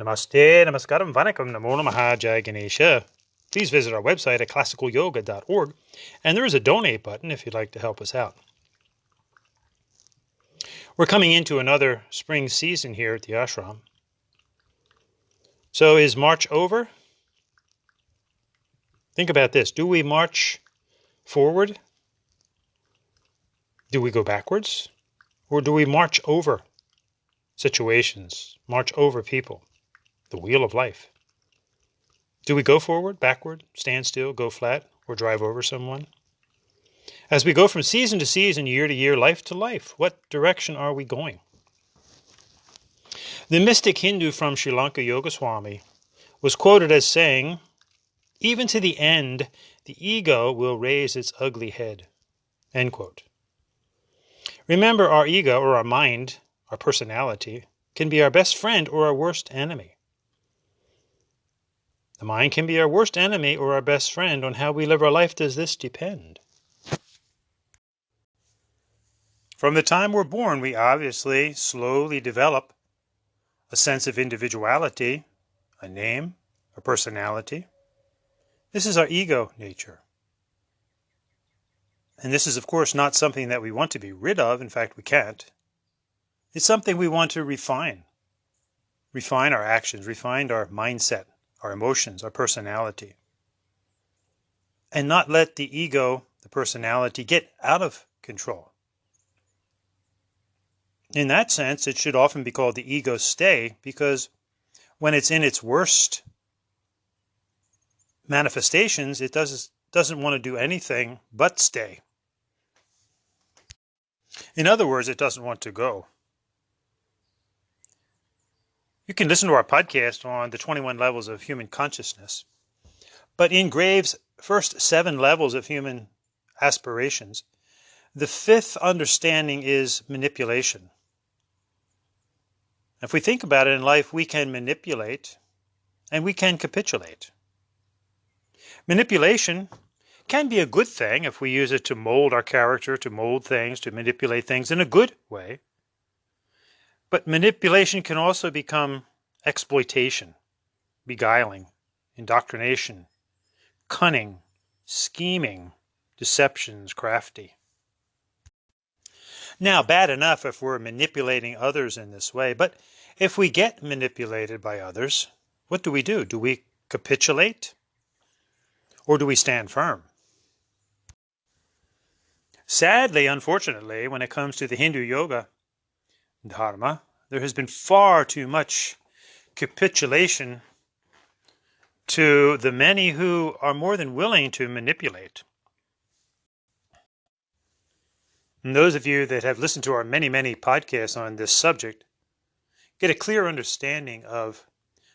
Namaste, Namaskaram, Vanakkam, Namo Namaha, Jai Ganesha. Please visit our website at classicalyoga.org, and there is a donate button if you'd like to help us out. We're coming into another spring season here at the ashram. So is March over? Think about this. Do we march forward? Do we go backwards? Or do we march over situations, march over people, the wheel of life? Do we go forward, backward, stand still, go flat, or drive over someone? As we go from season to season, year to year, life to life, what direction are we going? The mystic Hindu from Sri Lanka, Yogaswami, was quoted as saying, "Even to the end, the ego will raise its ugly head." End quote. Remember, our ego, or our mind, our personality, can be our best friend or our worst enemy. The mind can be our worst enemy or our best friend. On how we live our life does this depend? From the time we're born, we obviously slowly develop a sense of individuality, a name, a personality. This is our ego nature. And this is, of course, not something that we want to be rid of. In fact, we can't. It's something we want to refine. Refine our actions, refine our mindset, our emotions, our personality. And not let the ego, the personality, get out of control. In that sense, it should often be called the ego stay, because when it's in its worst manifestations, it doesn't want to do anything but stay. In other words, it doesn't want to go. You can listen to our podcast on the 21 levels of human consciousness. But in Graves' first 7 levels of human aspirations, the 5th understanding is manipulation. If we think about it in life, we can manipulate and we can capitulate. Manipulation can be a good thing if we use it to mold our character, to mold things, to manipulate things in a good way. But manipulation can also become exploitation, beguiling, indoctrination, cunning, scheming, deceptions, crafty. Now, bad enough if we're manipulating others in this way, but if we get manipulated by others, what do we do? Do we capitulate? Or do we stand firm? Sadly, unfortunately, when it comes to the Hindu yoga dharma, there has been far too much capitulation to the many who are more than willing to manipulate. And those of you that have listened to our many podcasts on this subject get a clear understanding of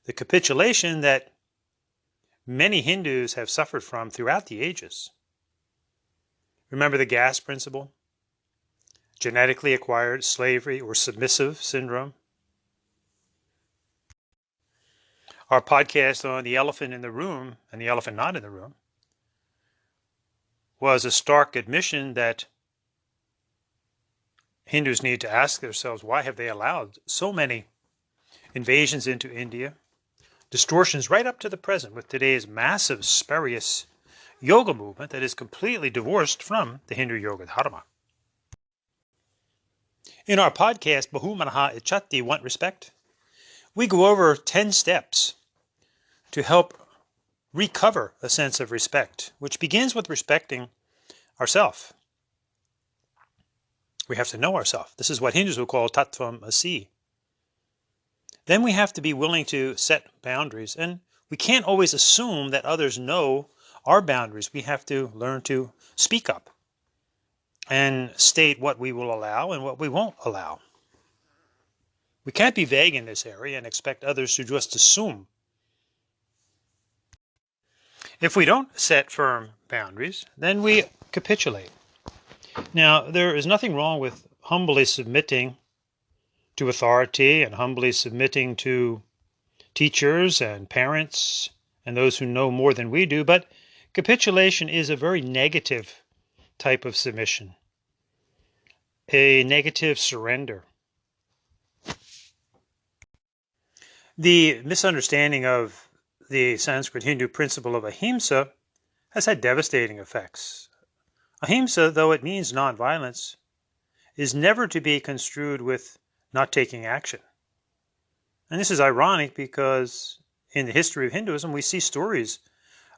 the capitulation that many Hindus have suffered from throughout the ages. Remember the gas principle? Genetically acquired slavery or submissive syndrome. Our podcast on the elephant in the room and the elephant not in the room was a stark admission that Hindus need to ask themselves, why have they allowed so many invasions into India, distortions right up to the present with today's massive spurious yoga movement that is completely divorced from the Hindu yoga dharma. In our podcast, Bahumanaha Ichati, Want Respect, we go over 10 steps to help recover a sense of respect, which begins with respecting ourselves. We have to know ourselves. This is what Hindus will call Tattvam Asi. Then we have to be willing to set boundaries, and we can't always assume that others know our boundaries. We have to learn to speak up and state what we will allow and what we won't allow. We can't be vague in this area and expect others to just assume. If we don't set firm boundaries, then we capitulate. Now, there is nothing wrong with humbly submitting to authority and humbly submitting to teachers and parents and those who know more than we do, but capitulation is a very negative type of submission, a negative surrender. The misunderstanding of the Sanskrit Hindu principle of ahimsa has had devastating effects. Ahimsa, though it means nonviolence, is never to be construed with not taking action. And this is ironic because in the history of Hinduism, we see stories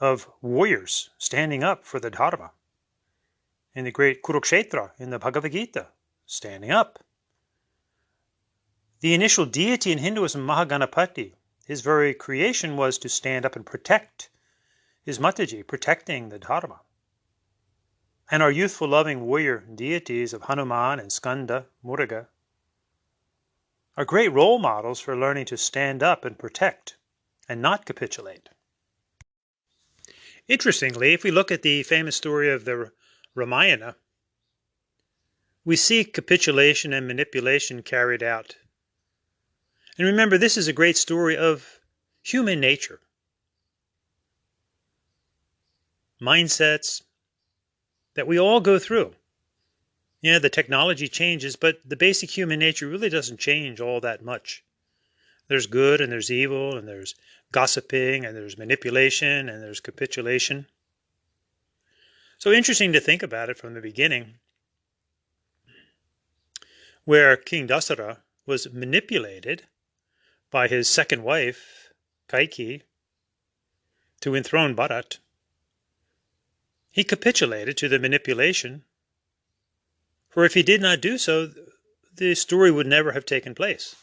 of warriors standing up for the Dharma. In the great Kurukshetra in the Bhagavad Gita, standing up. The initial deity in Hinduism, Mahaganapati, his very creation was to stand up and protect his Mataji, protecting the Dharma. And our youthful loving warrior deities of Hanuman and Skanda, Muruga, are great role models for learning to stand up and protect and not capitulate. Interestingly, if we look at the famous story of the Ramayana, we see capitulation and manipulation carried out. And remember, this is a great story of human nature. Mindsets that we all go through. Yeah, the technology changes, but the basic human nature really doesn't change all that much. There's good and there's evil and there's gossiping and there's manipulation and there's capitulation. So interesting to think about it from the beginning, where King Dasara was manipulated by his second wife, Kaikeyi, to enthrone Bharat. He capitulated to the manipulation, for if he did not do so, the story would never have taken place.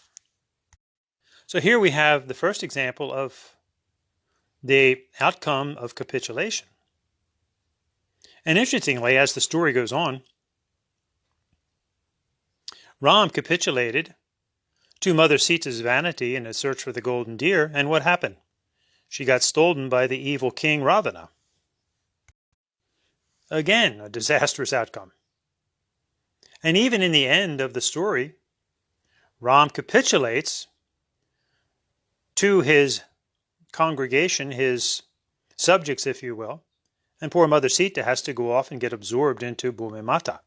So here we have the first example of the outcome of capitulation. And interestingly, as the story goes on, Ram capitulated to Mother Sita's vanity in a search for the golden deer, and what happened? She got stolen by the evil king Ravana. Again, a disastrous outcome. And even in the end of the story, Ram capitulates to his congregation, his subjects, if you will, and poor Mother Sita has to go off and get absorbed into Bhumi Mata.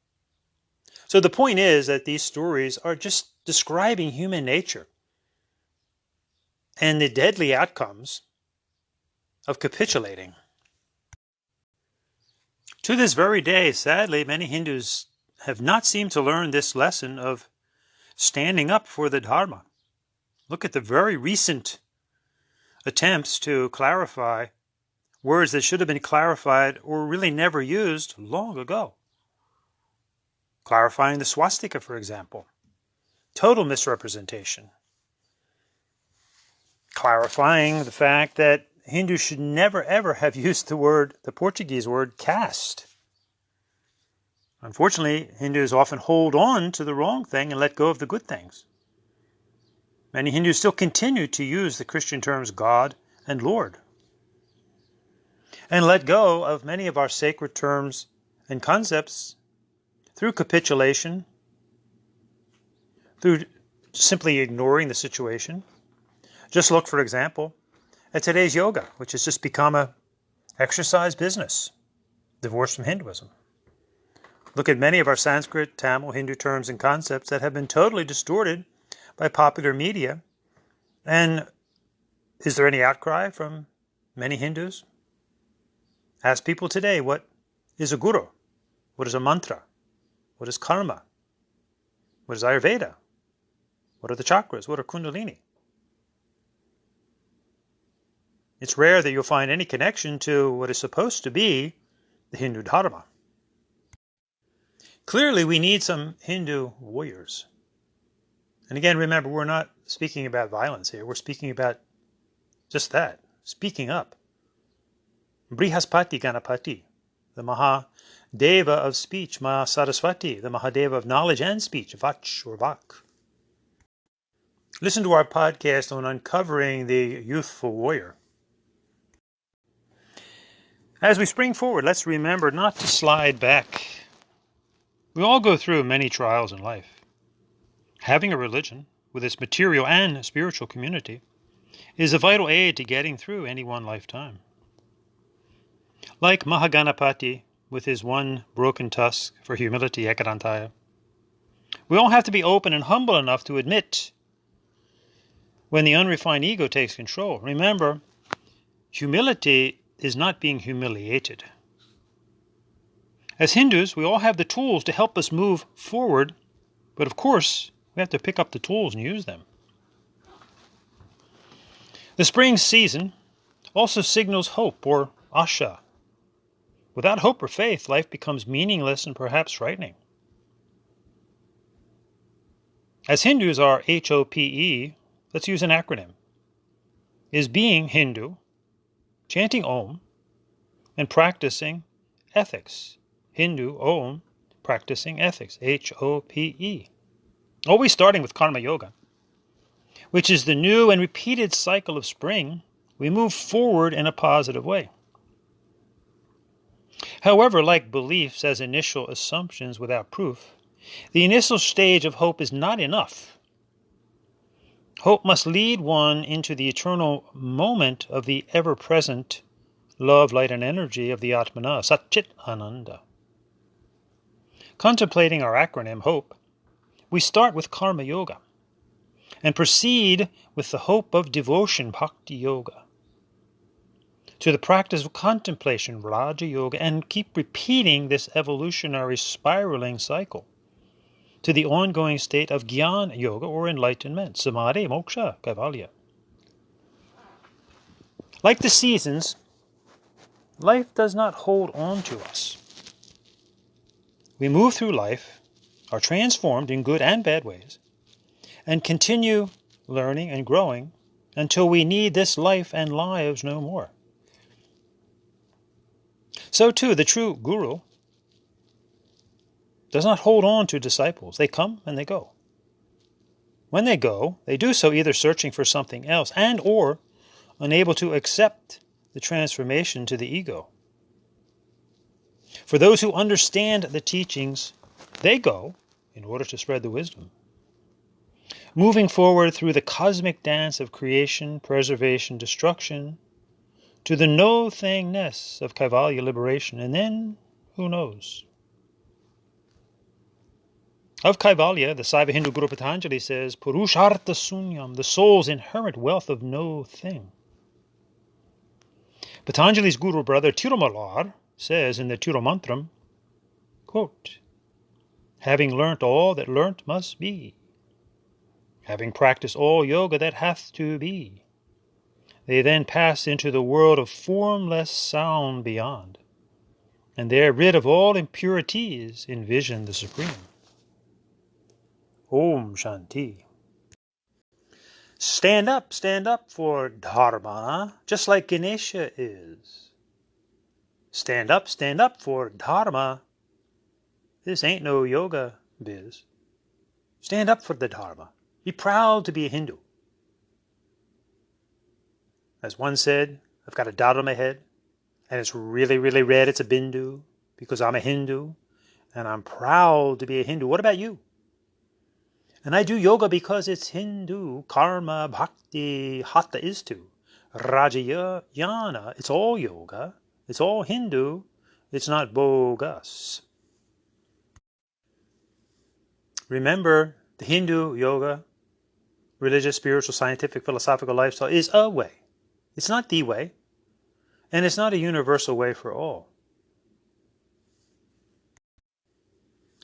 So the point is that these stories are just describing human nature and the deadly outcomes of capitulating. To this very day, sadly, many Hindus have not seemed to learn this lesson of standing up for the Dharma. Look at the very recent attempts to clarify words that should have been clarified or really never used long ago. Clarifying the swastika, for example. Total misrepresentation. Clarifying the fact that Hindus should never ever have used the Portuguese word caste. Unfortunately, Hindus often hold on to the wrong thing and let go of the good things. Many Hindus still continue to use the Christian terms God and Lord, and let go of many of our sacred terms and concepts through capitulation, through simply ignoring the situation. Just look, for example, at today's yoga, which has just become an exercise business, divorced from Hinduism. Look at many of our Sanskrit, Tamil, Hindu terms and concepts that have been totally distorted by popular media. And is there any outcry from many Hindus? Ask people today, what is a guru? What is a mantra? What is karma? What is Ayurveda? What are the chakras? What are kundalini? It's rare that you'll find any connection to what is supposed to be the Hindu Dharma. Clearly, we need some Hindu warriors. And again, remember, we're not speaking about violence here. We're speaking about just that, speaking up. Brihaspati Ganapati, the Mahadeva of speech, Ma Saraswati, the Mahadeva of knowledge and speech, Vach or Vak. Listen to our podcast on uncovering the youthful warrior. As we spring forward, let's remember not to slide back. We all go through many trials in life. Having a religion, with its material and spiritual community, is a vital aid to getting through any one lifetime. Like Mahaganapati, with his one broken tusk for humility, Ekadantaya, we all have to be open and humble enough to admit when the unrefined ego takes control. Remember, humility is not being humiliated. As Hindus, we all have the tools to help us move forward, but of course, we have to pick up the tools and use them. The spring season also signals hope, or asha. Without hope or faith, life becomes meaningless and perhaps frightening. As Hindus are HOPE, let's use an acronym. Is being Hindu, chanting Om, and practicing ethics. Hindu, Om, practicing ethics, HOPE. Always starting with Karma Yoga, which is the new and repeated cycle of spring. We move forward in a positive way. However, like beliefs as initial assumptions without proof, the initial stage of hope is not enough. Hope must lead one into the eternal moment of the ever-present love, light, and energy of the Atmana, Satchit Ananda. Contemplating our acronym HOPE, we start with Karma Yoga and proceed with the hope of devotion, Bhakti Yoga, to the practice of contemplation, Raja Yoga, and keep repeating this evolutionary spiraling cycle to the ongoing state of Jnana Yoga, or enlightenment, Samadhi, Moksha, Kaivalya. Like the seasons, life does not hold on to us. We move through life, are transformed in good and bad ways, and continue learning and growing until we need this life and lives no more. So too, the true guru does not hold on to disciples. They come and they go. When they go, they do so either searching for something else and or unable to accept the transformation to the ego. For those who understand the teachings, they go in order to spread the wisdom, moving forward through the cosmic dance of creation, preservation, destruction, to the no-thingness of Kaivalya liberation, and then, who knows? Of Kaivalya, the Saiva Hindu Guru Patanjali says, Purushartha Sunyam, the soul's inherent wealth of no thing. Patanjali's Guru brother Tirumalar says in the Tirumantram, quote, having learnt all that learnt must be, having practiced all yoga that hath to be, they then pass into the world of formless sound beyond, and there, rid of all impurities, envision the Supreme. Om Shanti. Stand up for Dharma, just like Ganesha is. Stand up for Dharma. This ain't no yoga biz. Stand up for the Dharma. Be proud to be a Hindu. As one said, I've got a dot on my head, and it's really, really red. It's a bindu, because I'm a Hindu, and I'm proud to be a Hindu. What about you? And I do yoga because it's Hindu. Karma, Bhakti, Hatha is too. Raja, Jnana, it's all yoga. It's all Hindu. It's not bogus. Remember, the Hindu yoga, religious, spiritual, scientific, philosophical lifestyle is a way. It's not the way, and it's not a universal way for all.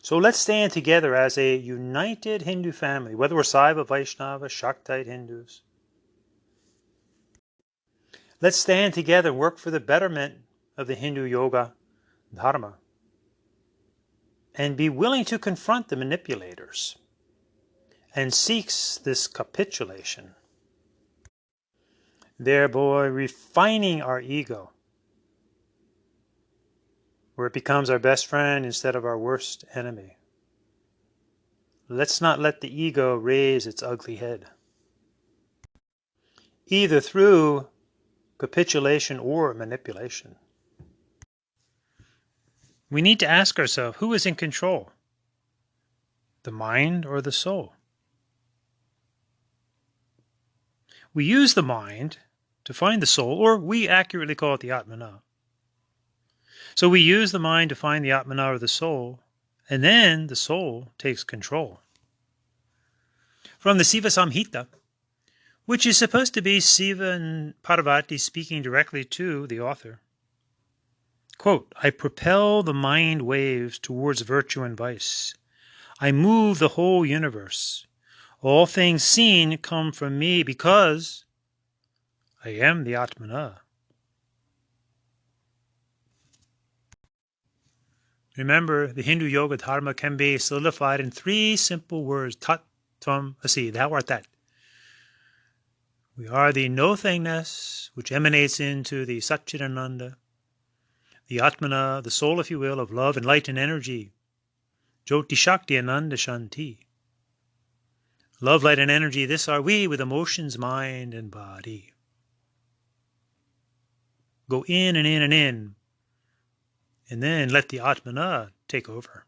So let's stand together as a united Hindu family, whether we're Saiva, Vaishnava, Shaktite Hindus. Let's stand together and work for the betterment of the Hindu yoga dharma, and be willing to confront the manipulators and seeks this capitulation, thereby refining our ego, where it becomes our best friend instead of our worst enemy. Let's not let the ego raise its ugly head, either through capitulation or manipulation. We need to ask ourselves, who is in control? The mind or the soul? We use the mind to find the soul, or we accurately call it the Atmana. So we use the mind to find the Atmana or the soul, and then the soul takes control. From the Siva Samhita, which is supposed to be Siva and Parvati speaking directly to the author. Quote, I propel the mind waves towards virtue and vice. I move the whole universe. All things seen come from me because I am the Atmana. Remember, the Hindu yoga dharma can be solidified in 3 simple words, tat, tvam, asi, thou art that. We are the no-thingness which emanates into the Satchidananda, the Atmana, the soul, if you will, of love and light and energy, Jyoti Shakti Ananda Shanti. Love, light, and energy, this are we with emotions, mind, and body. Go in and in and in, and then let the Atmana take over.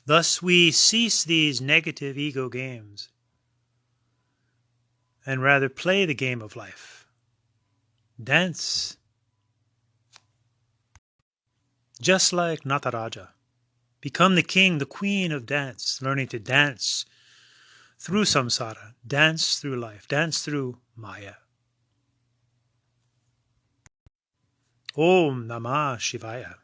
Thus we cease these negative ego games and rather play the game of life. Dance. Just like Nataraja. Become the king, the queen of dance, learning to dance through samsara, dance through life, dance through Maya. Om Namah Shivaya.